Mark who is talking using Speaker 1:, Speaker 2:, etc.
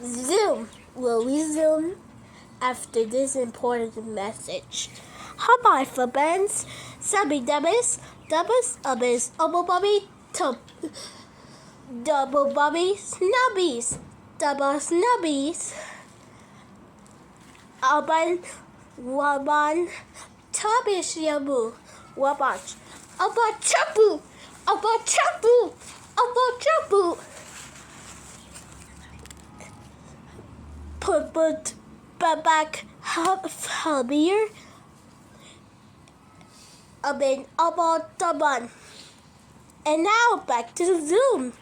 Speaker 1: Zoom will resume after this important message. Hi, for bands, Subby Dubbies, Dubbers, Ubbis, Ubbi Bobby, Double Bobby, Snubbies, Double Snubbies, Alban, Waban, Tubbish Yabu, Wabach, Abba Chapu, Abba Chapu, Abba Chapu. Put back heavier. Abin about the bun. And now back to Zoom.